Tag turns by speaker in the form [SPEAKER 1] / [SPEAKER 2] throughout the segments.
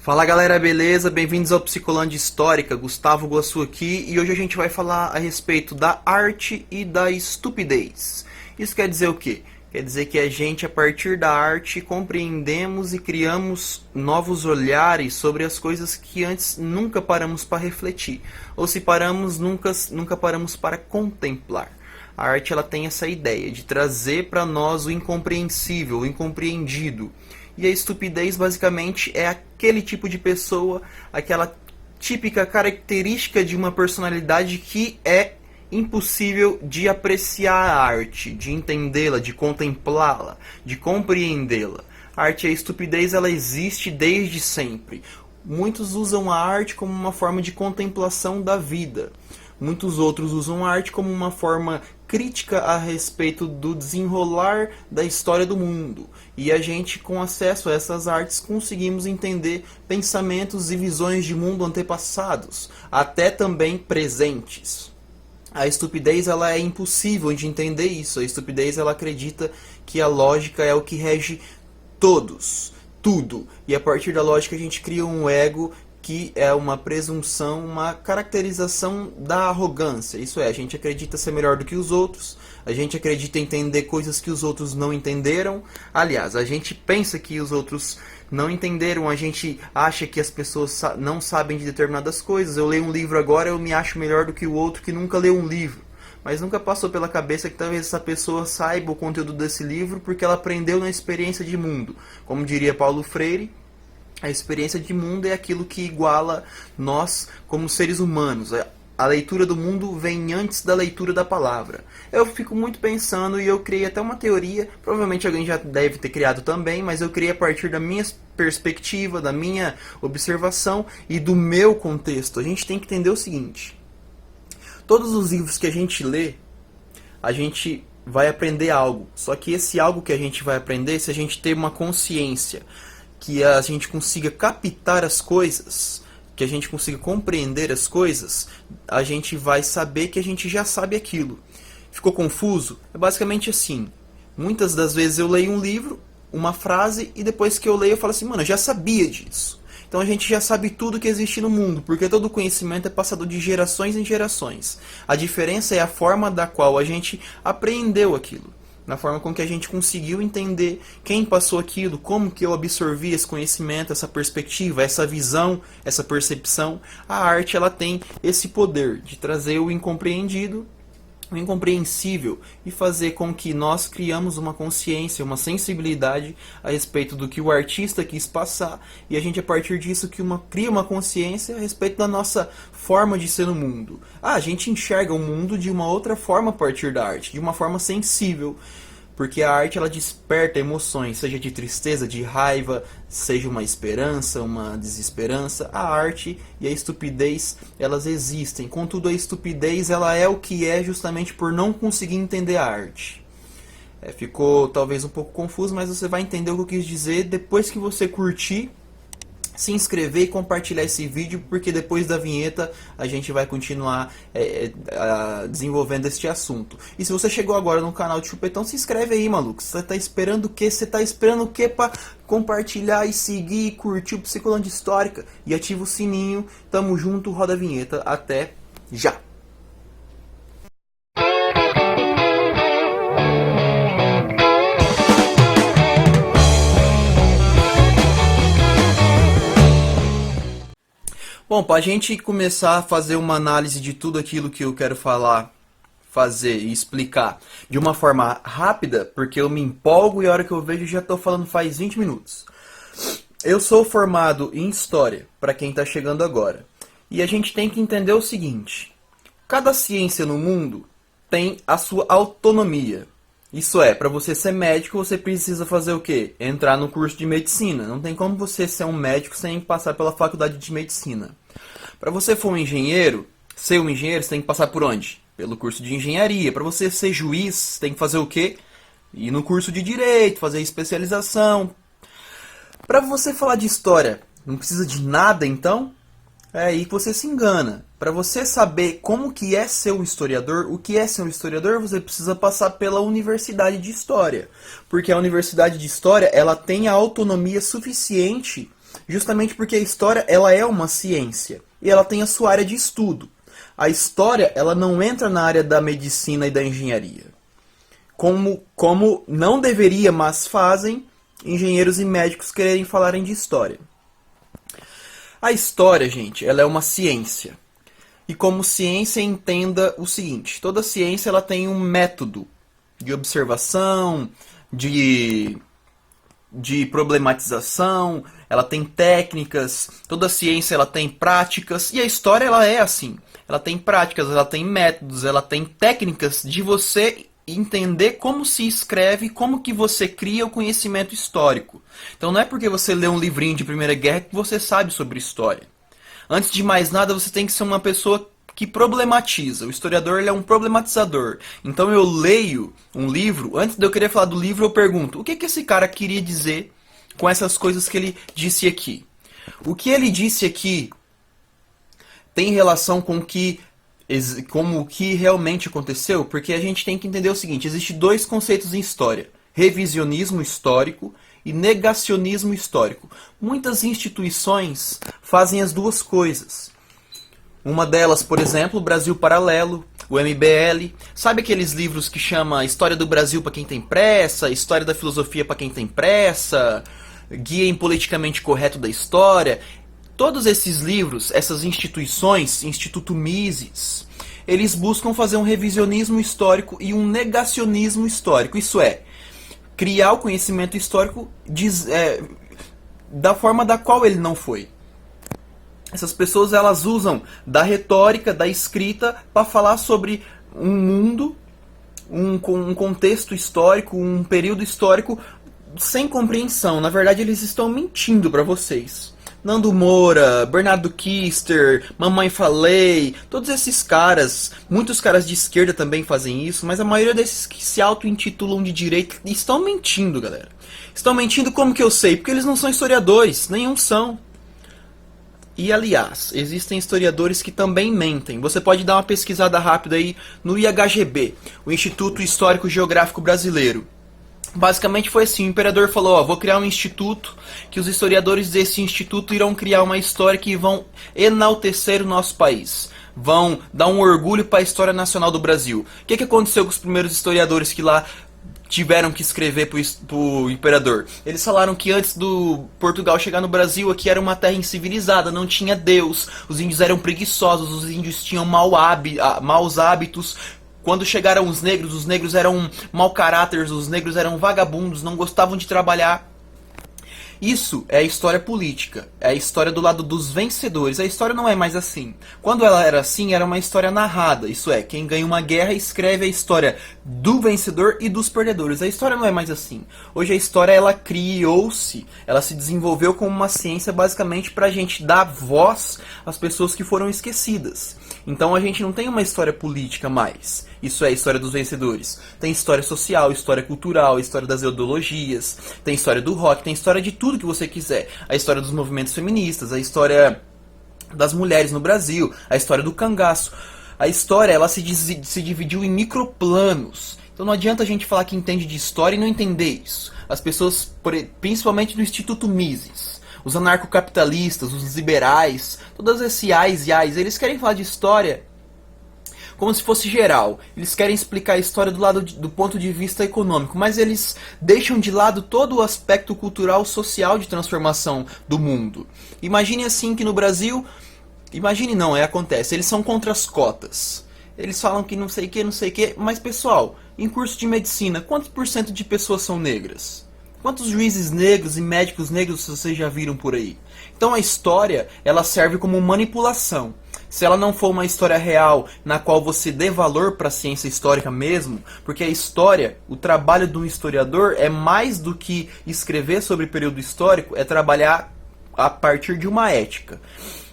[SPEAKER 1] Fala galera, beleza? Bem-vindos ao Psicolândia Histórica, Gustavo Guassu aqui e hoje a gente vai falar a respeito da arte e da estupidez. Isso quer dizer o quê? Quer dizer que a gente, a partir da arte, compreendemos e criamos novos olhares sobre as coisas que antes nunca paramos para refletir. Ou se paramos, nunca paramos para contemplar. A arte ela tem essa ideia de trazer para nós o incompreensível, o incompreendido. E a estupidez basicamente é aquele tipo de pessoa, aquela típica característica de uma personalidade que é impossível de apreciar a arte, de entendê-la, de contemplá-la, de compreendê-la. A arte e a estupidez ela existe desde sempre. Muitos usam a arte como uma forma de contemplação da vida. Muitos outros usam a arte como uma forma crítica a respeito do desenrolar da história do mundo. E a gente, com acesso a essas artes, conseguimos entender pensamentos e visões de mundo antepassados, até também presentes. A estupidez ela é impossível de entender isso. A estupidez ela acredita que a lógica é o que rege todos, tudo. E a partir da lógica a gente cria um ego que é uma presunção, uma caracterização da arrogância. Isso é, a gente acredita ser melhor do que os outros, a gente acredita entender coisas que os outros não entenderam. Aliás, a gente pensa que os outros não entenderam, a gente acha que as pessoas não sabem de determinadas coisas. Eu leio um livro agora, eu me acho melhor do que o outro que nunca leu um livro. Mas nunca passou pela cabeça que talvez essa pessoa saiba o conteúdo desse livro porque ela aprendeu na experiência de mundo. Como diria Paulo Freire, a experiência de mundo é aquilo que iguala nós como seres humanos. A leitura do mundo vem antes da leitura da palavra. Eu fico muito pensando e eu criei até uma teoria, provavelmente alguém já deve ter criado também, mas eu criei a partir da minha perspectiva, da minha observação e do meu contexto. A gente tem que entender o seguinte: todos os livros que a gente lê, a gente vai aprender algo. Só que esse algo que a gente vai aprender, se a gente ter uma consciência, que a gente consiga captar as coisas, que a gente consiga compreender as coisas, a gente vai saber que a gente já sabe aquilo. Ficou confuso? É basicamente assim. Muitas das vezes eu leio um livro, uma frase, e depois que eu leio eu falo assim, mano, eu já sabia disso. Então a gente já sabe tudo que existe no mundo, porque todo conhecimento é passado de gerações em gerações. A diferença é a forma da qual a gente apreendeu aquilo. Na forma com que a gente conseguiu entender quem passou aquilo, como que eu absorvi esse conhecimento, essa perspectiva, essa visão, essa percepção. A arte ela tem esse poder de trazer o incompreendido, o incompreensível e fazer com que nós criamos uma consciência, uma sensibilidade a respeito do que o artista quis passar e a gente a partir disso cria uma consciência a respeito da nossa forma de ser no mundo. A gente enxerga o mundo de uma outra forma a partir da arte, de uma forma sensível. Porque a arte ela desperta emoções, seja de tristeza, de raiva, seja uma esperança, uma desesperança. A arte e a estupidez, elas existem. Contudo, a estupidez ela é o que é justamente por não conseguir entender a arte. Ficou talvez um pouco confuso, mas você vai entender o que eu quis dizer depois que você curtir, se inscrever e compartilhar esse vídeo, porque depois da vinheta a gente vai continuar desenvolvendo este assunto. E se você chegou agora no canal de Chupetão, se inscreve aí, maluco. Você tá esperando o quê? Você tá esperando o quê pra compartilhar e seguir e curtir o Psicolândia Histórica? E ativa o sininho. Tamo junto, roda a vinheta. Até já! Bom, para a gente começar a fazer uma análise de tudo aquilo que eu quero falar, fazer e explicar de uma forma rápida, porque eu me empolgo e a hora que eu vejo já estou falando faz 20 minutos. Eu sou formado em História, para quem está chegando agora. E a gente tem que entender o seguinte: cada ciência no mundo tem a sua autonomia. Isso é, para você ser médico, você precisa fazer o quê? Entrar no curso de medicina. Não tem como você ser um médico sem passar pela faculdade de medicina. Para você for um engenheiro, ser um engenheiro, você tem que passar por onde? Pelo curso de engenharia. Para você ser juiz, você tem que fazer o quê? Ir no curso de direito, fazer especialização. Para você falar de história, não precisa de nada, então? É aí que você se engana. Para você saber como que é ser um historiador, o que é ser um historiador, você precisa passar pela Universidade de História. Porque a Universidade de História ela tem a autonomia suficiente Justamente porque a história ela é uma ciência e ela tem a sua área de estudo. A história ela não entra na área da medicina e da engenharia. Como não deveria, mas fazem engenheiros e médicos quererem falarem de história. A história, gente, ela é uma ciência. E como ciência, entenda o seguinte: toda ciência ela tem um método de observação, de problematização, ela tem técnicas, toda ciência ela tem práticas, e a história ela é assim. Ela tem práticas, ela tem métodos, ela tem técnicas de você entender como se escreve, como que você cria o conhecimento histórico. Então não é porque você lê um livrinho de Primeira Guerra que você sabe sobre história. Antes de mais nada, você tem que ser uma pessoa que problematiza. O historiador ele é um problematizador. Então eu leio um livro, antes de eu querer falar do livro, eu pergunto: o que esse cara queria dizer com essas coisas que ele disse aqui? O que ele disse aqui tem relação com como o que realmente aconteceu? Porque a gente tem que entender o seguinte: existem dois conceitos em história: revisionismo histórico e negacionismo histórico. Muitas instituições fazem as duas coisas. Uma delas, por exemplo, o Brasil Paralelo, o MBL. Sabe aqueles livros que chama História do Brasil para quem tem pressa, História da Filosofia para quem tem pressa, Guia em Politicamente Correto da História? Todos esses livros, essas instituições, Instituto Mises, eles buscam fazer um revisionismo histórico e um negacionismo histórico. Isso é, criar o conhecimento histórico da forma da qual ele não foi. Essas pessoas elas usam da retórica, da escrita, para falar sobre um mundo, um contexto histórico, um período histórico sem compreensão. Na verdade, eles estão mentindo para vocês. Nando Moura, Bernardo Kister, Mamãe Falei, todos esses caras, muitos caras de esquerda também fazem isso, mas a maioria desses que se auto-intitulam de direita estão mentindo, galera. Estão mentindo como que eu sei? Porque eles não são historiadores, nenhum são. E aliás, existem historiadores que também mentem. Você pode dar uma pesquisada rápida aí no IHGB, o Instituto Histórico Geográfico Brasileiro. Basicamente foi assim: o imperador falou: ó, vou criar um instituto, que os historiadores desse instituto irão criar uma história que vão enaltecer o nosso país. Vão dar um orgulho para a história nacional do Brasil. O que aconteceu com os primeiros historiadores que lá tiveram que escrever pro imperador? Eles falaram que antes do Portugal chegar no Brasil, aqui era uma terra incivilizada, não tinha Deus, os índios eram preguiçosos, os índios tinham maus hábitos. Quando chegaram os negros eram mau caráter, os negros eram vagabundos, não gostavam de trabalhar. Isso é a história política, é a história do lado dos vencedores. A história não é mais assim. Quando ela era assim, era uma história narrada. Isso é, quem ganha uma guerra escreve a história do vencedor e dos perdedores. A história não é mais assim. Hoje a história ela criou-se, ela se desenvolveu como uma ciência basicamente para a gente dar voz às pessoas que foram esquecidas. Então a gente não tem uma história política mais. Isso é a história dos vencedores. Tem história social, história cultural, história das ideologias, tem história do rock, tem história de tudo que você quiser. A história dos movimentos feministas, a história das mulheres no Brasil, a história do cangaço. A história ela se dividiu em microplanos. Então não adianta a gente falar que entende de história e não entender isso. As pessoas, principalmente do Instituto Mises, os anarcocapitalistas, os liberais, todos esses ais, eles querem falar de história como se fosse geral. Eles querem explicar a história do ponto de vista econômico, mas eles deixam de lado todo o aspecto cultural, social de transformação do mundo. Imagine assim que no Brasil, imagine não, acontece, eles são contra as cotas. Eles falam que não sei o que, mas pessoal, em curso de medicina, quantos por cento de pessoas são negras? Quantos juízes negros e médicos negros vocês já viram por aí? Então a história, ela serve como manipulação. Se ela não for uma história real, na qual você dê valor para a ciência histórica mesmo, porque a história, o trabalho do historiador é mais do que escrever sobre o período histórico, é trabalhar a partir de uma ética.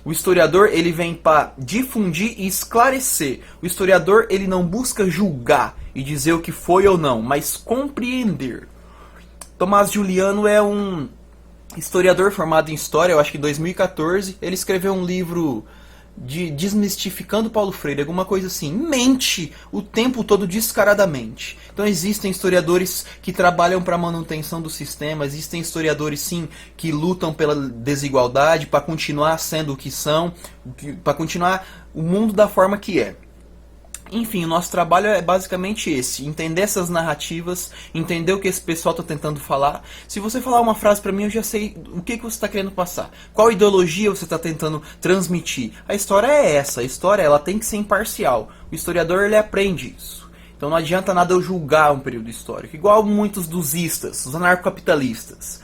[SPEAKER 1] O historiador, ele vem para difundir e esclarecer. O historiador, ele não busca julgar e dizer o que foi ou não, mas compreender. Tomás Juliano é um historiador formado em História, eu acho que em 2014. Ele escreveu um livro de desmistificando Paulo Freire, alguma coisa assim, mente o tempo todo descaradamente. Então existem historiadores que trabalham para a manutenção do sistema, existem historiadores sim que lutam pela desigualdade, para continuar sendo o que são, para continuar o mundo da forma que é. Enfim, o nosso trabalho é basicamente esse, entender essas narrativas, entender o que esse pessoal está tentando falar. Se você falar uma frase para mim, eu já sei o que você está querendo passar. Qual ideologia você está tentando transmitir. A história é essa, a história ela tem que ser imparcial. O historiador ele aprende isso. Então não adianta nada eu julgar um período histórico, igual muitos dos istas, os anarcocapitalistas.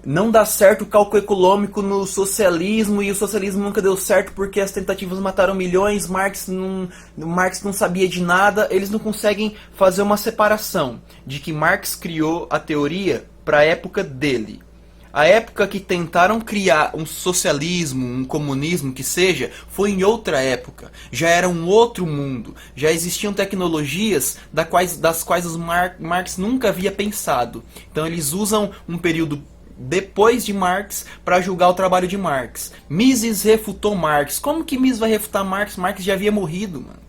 [SPEAKER 1] Não dá certo o cálculo econômico no socialismo e o socialismo nunca deu certo porque as tentativas mataram milhões, Marx não sabia de nada, eles não conseguem fazer uma separação de que Marx criou a teoria para a época dele. A época que tentaram criar um socialismo, um comunismo que seja, foi em outra época. Já era um outro mundo. Já existiam tecnologias das quais os Marx nunca havia pensado. Então eles usam um período depois de Marx para julgar o trabalho de Marx. Mises refutou Marx. Como que Mises vai refutar Marx? Marx já havia morrido, mano.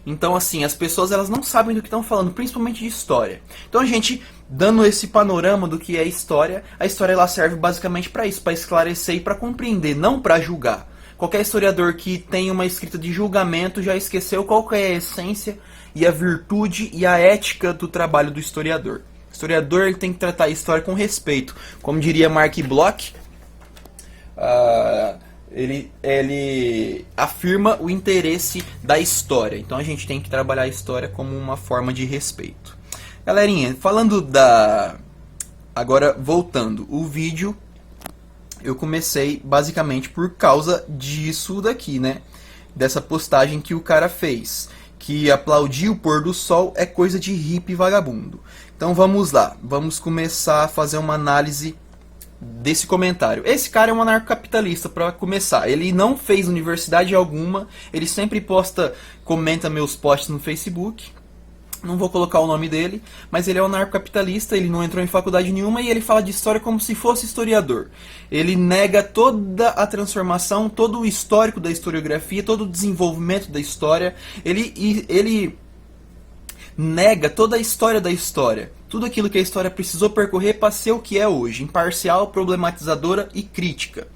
[SPEAKER 1] Então, assim, as pessoas elas não sabem do que estão falando, principalmente de história. Então, a gente, dando esse panorama do que é história, a história ela serve basicamente para isso, para esclarecer e para compreender, não para julgar. Qualquer historiador que tem uma escrita de julgamento já esqueceu qual que é a essência e a virtude e a ética do trabalho do historiador. O historiador ele tem que tratar a história com respeito. Como diria Mark Bloch, ele afirma o interesse da história. Então a gente tem que trabalhar a história como uma forma de respeito. Galerinha, falando da... Agora voltando, o vídeo eu comecei basicamente por causa disso daqui, né? Dessa postagem que o cara fez. Que aplaudir o pôr do sol é coisa de hippie vagabundo. Então vamos lá, vamos começar a fazer uma análise desse comentário. Esse cara é um anarcocapitalista para começar. Ele não fez universidade alguma, ele sempre comenta meus posts no Facebook. Não vou colocar o nome dele, mas ele é um anarcocapitalista, ele não entrou em faculdade nenhuma e ele fala de história como se fosse historiador. Ele nega toda a transformação, todo o histórico da historiografia, todo o desenvolvimento da história. Ele nega toda a história da história. Tudo aquilo que a história precisou percorrer para ser o que é hoje, imparcial, problematizadora e crítica.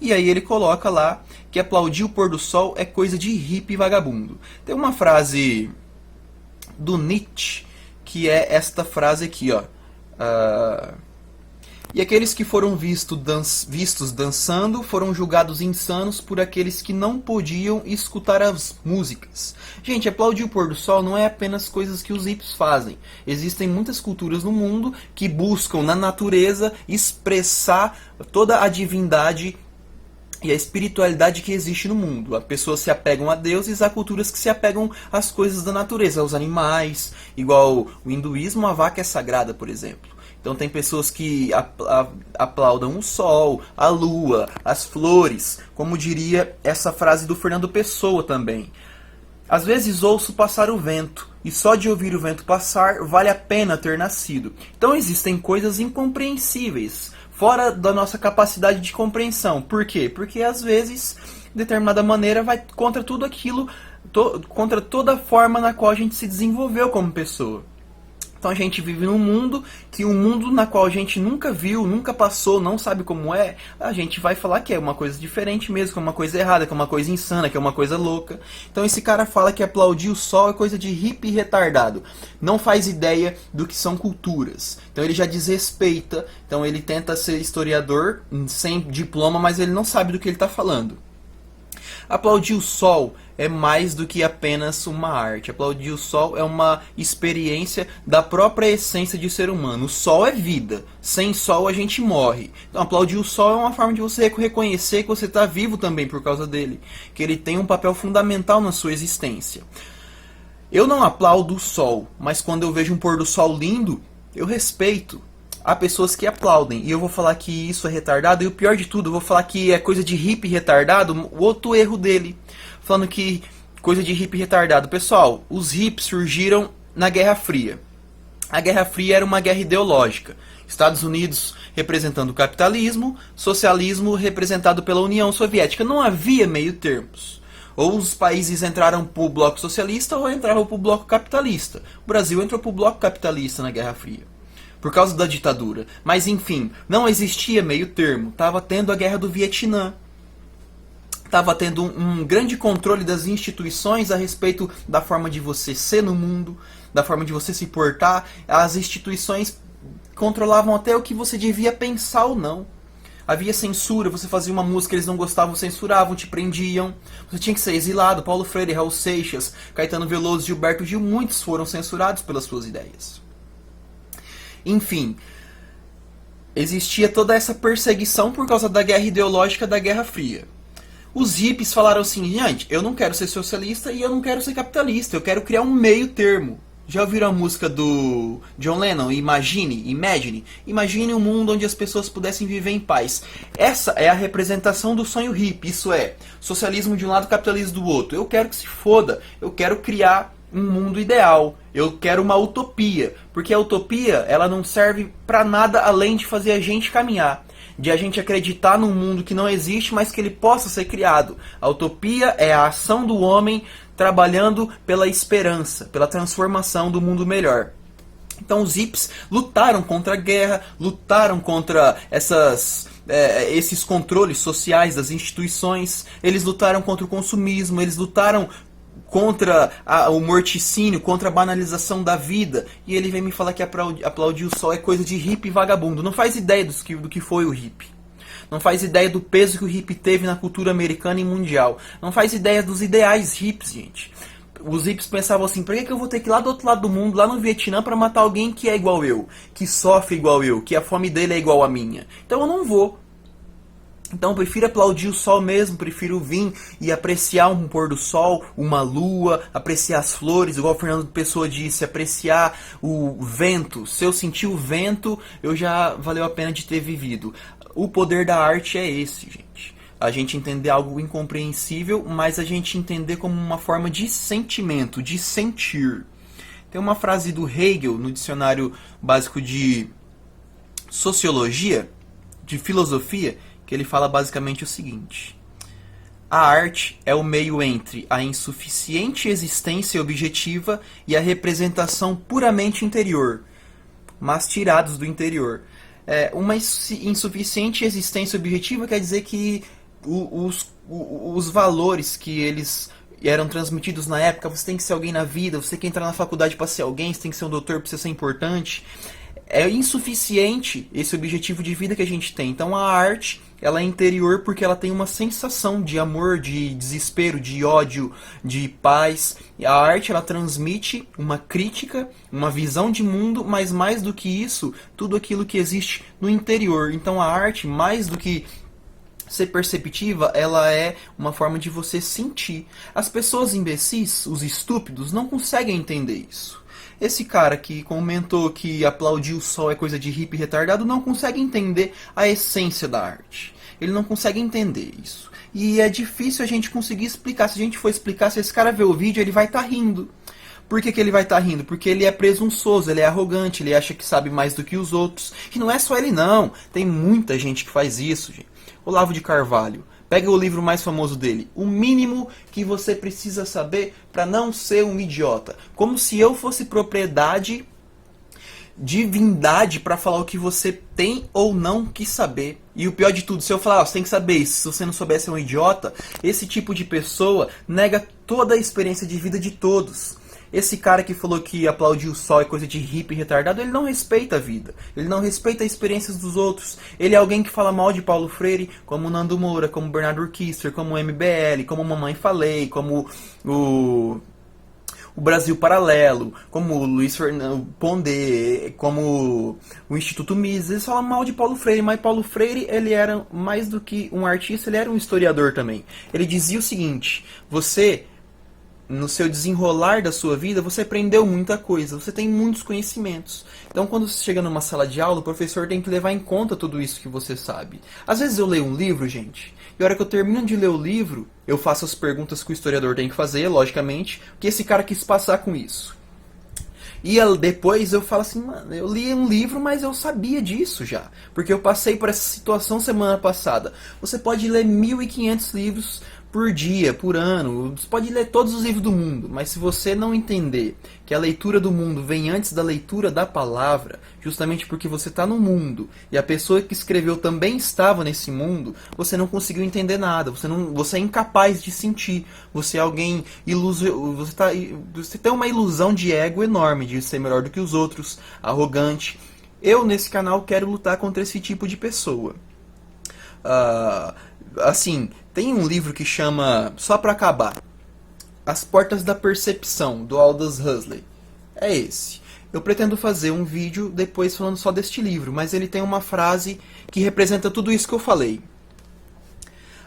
[SPEAKER 1] E aí ele coloca lá que aplaudir o pôr do sol é coisa de hippie vagabundo. Tem uma frase do Nietzsche, que é esta frase aqui, ó. E aqueles que foram vistos dançando foram julgados insanos por aqueles que não podiam escutar as músicas. Gente, aplaudir o pôr do sol não é apenas coisas que os hippies fazem. Existem muitas culturas no mundo que buscam na natureza expressar toda a divindade e a espiritualidade que existe no mundo. As pessoas se apegam a deuses, há culturas que se apegam às coisas da natureza, aos animais, igual o hinduísmo, a vaca é sagrada, por exemplo. Então tem pessoas que aplaudam o sol, a lua, as flores, como diria essa frase do Fernando Pessoa também. Às vezes ouço passar o vento, e só de ouvir o vento passar vale a pena ter nascido. Então existem coisas incompreensíveis, fora da nossa capacidade de compreensão. Por quê? Porque às vezes, de determinada maneira, vai contra tudo aquilo, contra toda a forma na qual a gente se desenvolveu como pessoa. Então a gente vive num mundo na qual a gente nunca viu, nunca passou, não sabe como é, a gente vai falar que é uma coisa diferente mesmo, que é uma coisa errada, que é uma coisa insana, que é uma coisa louca. Então esse cara fala que aplaudir o sol é coisa de hippie retardado. Não faz ideia do que são culturas. Então ele já desrespeita, então ele tenta ser historiador sem diploma, mas ele não sabe do que ele está falando. Aplaudir o sol é mais do que apenas uma arte. Aplaudir o sol é uma experiência da própria essência de ser humano. O sol é vida. Sem sol a gente morre. Então aplaudir o sol é uma forma de você reconhecer que você está vivo também por causa dele. Que ele tem um papel fundamental na sua existência. Eu não aplaudo o sol, mas quando eu vejo um pôr do sol lindo, eu respeito. Há pessoas que aplaudem, e eu vou falar que isso é retardado, e o pior de tudo, eu vou falar que é coisa de hippie retardado, o outro erro dele, falando que coisa de hippie retardado. Pessoal, os hippies surgiram na Guerra Fria. A Guerra Fria era uma guerra ideológica. Estados Unidos representando o capitalismo, socialismo representado pela União Soviética. Não havia meio termos. Ou os países entraram para o bloco socialista ou entraram para o bloco capitalista. O Brasil entrou para o bloco capitalista na Guerra Fria, por causa da ditadura. Mas enfim, não existia meio termo. Estava tendo a Guerra do Vietnã. Estava tendo um grande controle das instituições a respeito da forma de você ser no mundo, da forma de você se portar. As instituições controlavam até o que você devia pensar ou não. Havia censura, você fazia uma música, eles não gostavam, censuravam, te prendiam. Você tinha que ser exilado. Paulo Freire, Raul Seixas, Caetano Veloso, Gilberto Gil, muitos foram censurados pelas suas ideias. Enfim, existia toda essa perseguição por causa da guerra ideológica da Guerra Fria. Os hippies falaram assim, gente, eu não quero ser socialista e eu não quero ser capitalista, eu quero criar um meio termo. Já ouviram a música do John Lennon, Imagine? Imagine um mundo onde as pessoas pudessem viver em paz. Essa é a representação do sonho hippie, isso é, socialismo de um lado, capitalismo do outro. Eu quero que se foda, eu quero criar um mundo ideal, eu quero uma utopia, porque a utopia ela não serve pra nada além de fazer a gente caminhar, de a gente acreditar num mundo que não existe, mas que ele possa ser criado. A utopia é a ação do homem trabalhando pela esperança, pela transformação do mundo melhor. Então os hippies lutaram contra a guerra, lutaram contra esses controles sociais das instituições, eles lutaram contra o consumismo, eles lutaram contra o morticínio, contra a banalização da vida. E ele vem me falar que aplaudir o sol é coisa de hippie vagabundo. Não faz ideia do que foi o hippie. Não faz ideia do peso que o hippie teve na cultura americana e mundial. Não faz ideia dos ideais hippies, gente. Os hippies pensavam assim, por que eu vou ter que ir lá do outro lado do mundo, lá no Vietnã, para matar alguém que é igual eu, que sofre igual eu, que a fome dele é igual a minha? Então eu não vou. Então eu prefiro aplaudir o sol mesmo, prefiro vir e apreciar um pôr do sol, uma lua, apreciar as flores, igual o Fernando Pessoa disse, apreciar o vento. Se eu sentir o vento, eu já valeu a pena de ter vivido. O poder da arte é esse, gente. A gente entender algo incompreensível, mas a gente entender como uma forma de sentimento, de sentir. Tem uma frase do Hegel no dicionário básico de sociologia, de filosofia, que ele fala basicamente o seguinte: a arte é o meio entre a insuficiente existência objetiva e a representação puramente interior, mas tirados do interior. Uma insuficiente existência objetiva quer dizer que os valores que eles eram transmitidos na época, você tem que ser alguém na vida, você quer entrar na faculdade para ser alguém, você tem que ser um doutor para você ser importante. É insuficiente esse objetivo de vida que a gente tem. Então a arte, ela é interior porque ela tem uma sensação de amor, de desespero, de ódio, de paz. E a arte, ela transmite uma crítica, uma visão de mundo, mas mais do que isso, tudo aquilo que existe no interior. Então a arte, mais do que ser perceptiva, ela é uma forma de você sentir. As pessoas imbecis, os estúpidos, não conseguem entender isso. Esse cara que comentou que aplaudir o sol é coisa de hippie retardado não consegue entender a essência da arte. Ele não consegue entender isso. E é difícil a gente conseguir explicar. Se a gente for explicar, se esse cara ver o vídeo, ele vai estar rindo. Por que ele vai estar rindo? Porque ele é presunçoso, ele é arrogante, ele acha que sabe mais do que os outros. E não é só ele não. Tem muita gente que faz isso, gente. Olavo de Carvalho. Pega o livro mais famoso dele. O mínimo que você precisa saber para não ser um idiota. Como se eu fosse propriedade, divindade para falar o que você tem ou não que saber. E o pior de tudo, se eu falar, você tem que saber isso, se você não souber ser um idiota, esse tipo de pessoa nega toda a experiência de vida de todos. Esse cara que falou que aplaudir o sol é coisa de hippie retardado, ele não respeita a vida. Ele não respeita as experiências dos outros. Ele é alguém que fala mal de Paulo Freire, como o Nando Moura, como o Bernardo Urquister, como o MBL, como Mamãe Falei, como o Brasil Paralelo, como o Luiz Fernando Pondé, como o Instituto Mises. Eles falam mal de Paulo Freire, mas Paulo Freire, ele era mais do que um artista, ele era um historiador também. Ele dizia o seguinte: você, no seu desenrolar da sua vida, você aprendeu muita coisa, você tem muitos conhecimentos. Então, quando você chega numa sala de aula, o professor tem que levar em conta tudo isso que você sabe. Às vezes eu leio um livro, gente, e a hora que eu termino de ler o livro, eu faço as perguntas que o historiador tem que fazer, logicamente, o que esse cara quis passar com isso. depois eu falo assim, mano, eu li um livro, mas eu sabia disso já. Porque eu passei por essa situação semana passada. Você pode ler 1.500 livros por dia, por ano. Você pode ler todos os livros do mundo. Mas se você não entender que a leitura do mundo vem antes da leitura da palavra, justamente porque você está no mundo e a pessoa que escreveu também estava nesse mundo, você não conseguiu entender nada. Você é incapaz de sentir. Você é alguém você tem uma ilusão de ego enorme, de ser melhor do que os outros, arrogante. Eu, nesse canal, quero lutar contra esse tipo de pessoa. Assim, tem um livro que chama, só pra acabar, As Portas da Percepção, do Aldous Huxley. É esse. Eu pretendo fazer um vídeo depois falando só deste livro, mas ele tem uma frase que representa tudo isso que eu falei.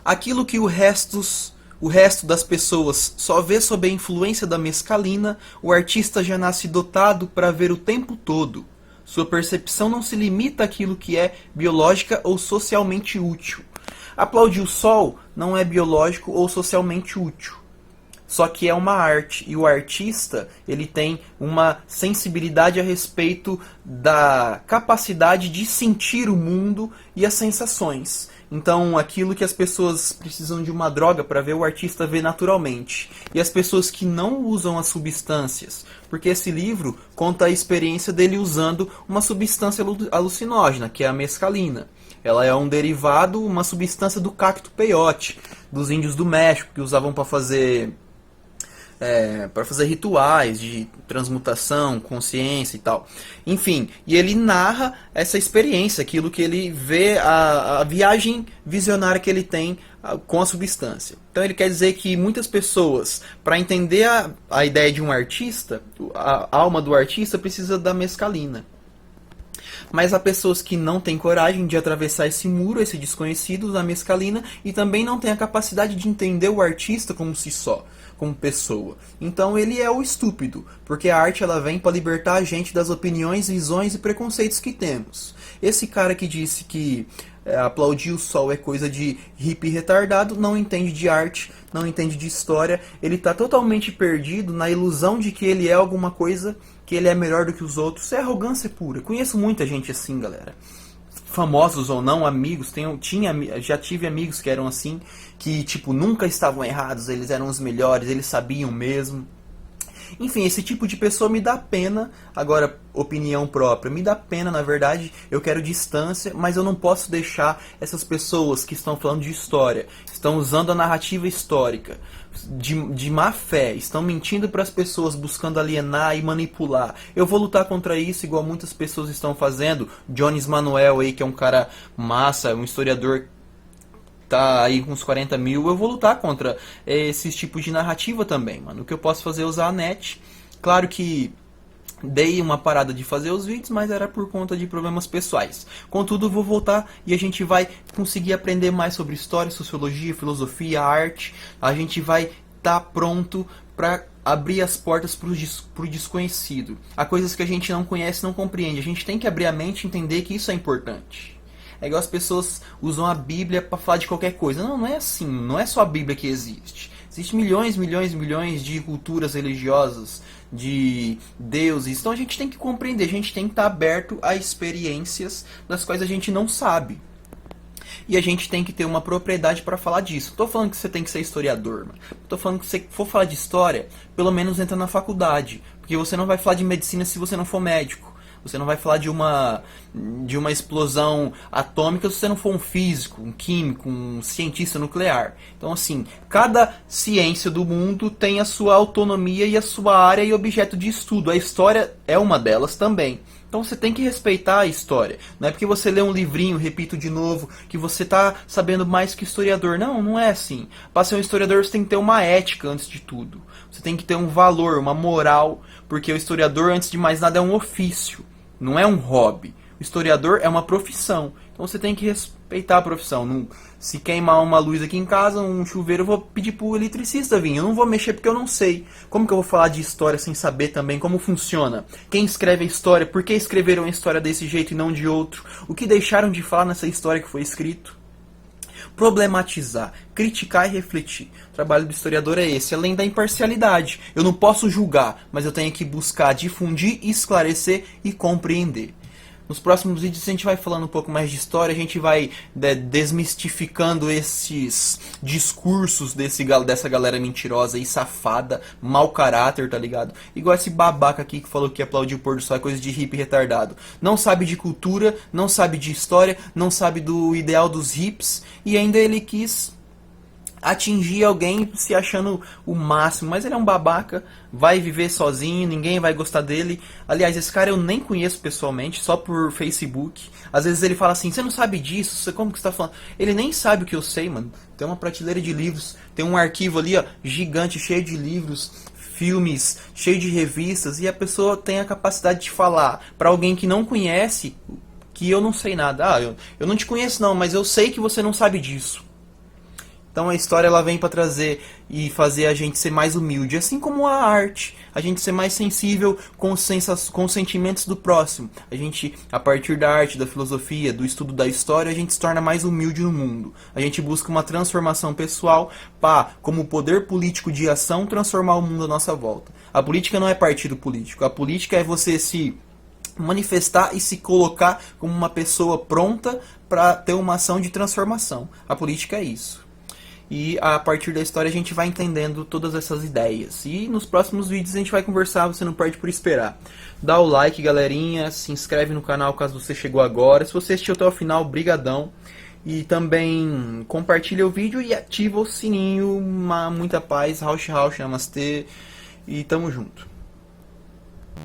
[SPEAKER 1] Aquilo que o resto das pessoas só vê sob a influência da mescalina, o artista já nasce dotado para ver o tempo todo. Sua percepção não se limita àquilo que é biológica ou socialmente útil. Aplaudir o sol não é biológico ou socialmente útil. Só que é uma arte, e o artista ele tem uma sensibilidade a respeito da capacidade de sentir o mundo e as sensações. Então, aquilo que as pessoas precisam de uma droga para ver, o artista vê naturalmente. E as pessoas que não usam as substâncias, porque esse livro conta a experiência dele usando uma substância alucinógena, que é a mescalina. Ela é um derivado, uma substância do cacto peyote, dos índios do México, que usavam para fazer rituais de transmutação, consciência e tal. Enfim, e ele narra essa experiência, aquilo que ele vê, a viagem visionária que ele tem com a substância. Então ele quer dizer que muitas pessoas, para entender a ideia de um artista, a alma do artista precisa da mescalina. Mas há pessoas que não têm coragem de atravessar esse muro, esse desconhecido da mescalina, e também não têm a capacidade de entender o artista como si só, como pessoa. Então ele é o estúpido, porque a arte ela vem para libertar a gente das opiniões, visões e preconceitos que temos. Esse cara que disse que aplaudir o sol é coisa de hippie retardado, não entende de arte, não entende de história, ele está totalmente perdido na ilusão de que ele é alguma coisa, que ele é melhor do que os outros. Isso é arrogância pura. Conheço muita gente assim, galera. Famosos ou não, amigos, já tive amigos que eram assim, que tipo, nunca estavam errados, eles eram os melhores, eles sabiam mesmo. Enfim, esse tipo de pessoa me dá pena. Agora, opinião própria, me dá pena, na verdade. Eu quero distância, mas eu não posso deixar essas pessoas que estão falando de história, estão usando a narrativa histórica de má fé, estão mentindo para as pessoas, buscando alienar e manipular. Eu vou lutar contra isso, igual muitas pessoas estão fazendo. Jones Manuel aí, que é um cara massa, um historiador, tá aí com uns 40 mil. Eu vou lutar contra esses tipos de narrativa também, mano. O que eu posso fazer é usar a net. Claro que dei uma parada de fazer os vídeos, mas era por conta de problemas pessoais. Contudo, eu vou voltar e a gente vai conseguir aprender mais sobre história, sociologia, filosofia, arte. A gente vai estar pronto para abrir as portas para o desconhecido. Há coisas que a gente não conhece, não compreende. A gente tem que abrir a mente e entender que isso é importante. É igual as pessoas usam a Bíblia para falar de qualquer coisa. Não, não é assim. Não é só a Bíblia que existe. Existem milhões, milhões, milhões de culturas religiosas, de deuses. Então a gente tem que compreender, a gente tem que estar aberto a experiências das quais a gente não sabe. E a gente tem que ter uma propriedade para falar disso. Não tô falando que você tem que ser historiador, mano. Tô falando que se você for falar de história, pelo menos entra na faculdade. Porque você não vai falar de medicina se você não for médico. Você não vai falar de uma explosão atômica se você não for um físico, um químico, um cientista nuclear. Então, assim, cada ciência do mundo tem a sua autonomia e a sua área e objeto de estudo. A história é uma delas também. Então você tem que respeitar a história. Não é porque você lê um livrinho, repito de novo, que você está sabendo mais que historiador. Não, não é assim. Para ser um historiador você tem que ter uma ética antes de tudo. Você tem que ter um valor, uma moral, porque o historiador, antes de mais nada, é um ofício. Não é um hobby. O historiador é uma profissão. Então você tem que respeitar a profissão. Se queimar uma luz aqui em casa, um chuveiro, eu vou pedir pro eletricista vir. Eu não vou mexer porque eu não sei. Como que eu vou falar de história sem saber também como funciona? Quem escreve a história? Por que escreveram a história desse jeito e não de outro? O que deixaram de falar nessa história que foi escrito? problematizar, criticar e refletir. O trabalho do historiador é esse, além da imparcialidade. Eu não posso julgar, mas eu tenho que buscar difundir, esclarecer e compreender. Nos próximos vídeos a gente vai falando um pouco mais de história, a gente vai desmistificando esses discursos dessa galera mentirosa e safada, mau caráter, tá ligado? Igual esse babaca aqui que falou que aplaudir o pôr do sol é coisa de hippie retardado. Não sabe de cultura, não sabe de história, não sabe do ideal dos hippies e ainda ele quis atingir alguém se achando o máximo, mas ele é um babaca, vai viver sozinho, ninguém vai gostar dele. Aliás, esse cara eu nem conheço pessoalmente, só por Facebook. Às vezes ele fala assim, você não sabe disso, como que você tá falando? Ele nem sabe o que eu sei, mano. Tem uma prateleira de livros, tem um arquivo ali, ó, gigante, cheio de livros, filmes, cheio de revistas, e a pessoa tem a capacidade de falar pra alguém que não conhece que eu não sei nada. Eu não te conheço não, mas eu sei que você não sabe disso. Então a história ela vem para trazer e fazer a gente ser mais humilde, assim como a arte, a gente ser mais sensível com os sentimentos do próximo. A gente, a partir da arte, da filosofia, do estudo da história, a gente se torna mais humilde no mundo. A gente busca uma transformação pessoal para, como poder político de ação, transformar o mundo à nossa volta. A política não é partido político, a política é você se manifestar e se colocar como uma pessoa pronta para ter uma ação de transformação. A política é isso. E a partir da história a gente vai entendendo todas essas ideias. E nos próximos vídeos a gente vai conversar, você não perde por esperar. Dá o like, galerinha, se inscreve no canal caso você chegou agora. Se você assistiu até o final, brigadão. E também compartilha o vídeo e ativa o sininho. Muita paz, Rauch, namastê. E tamo junto.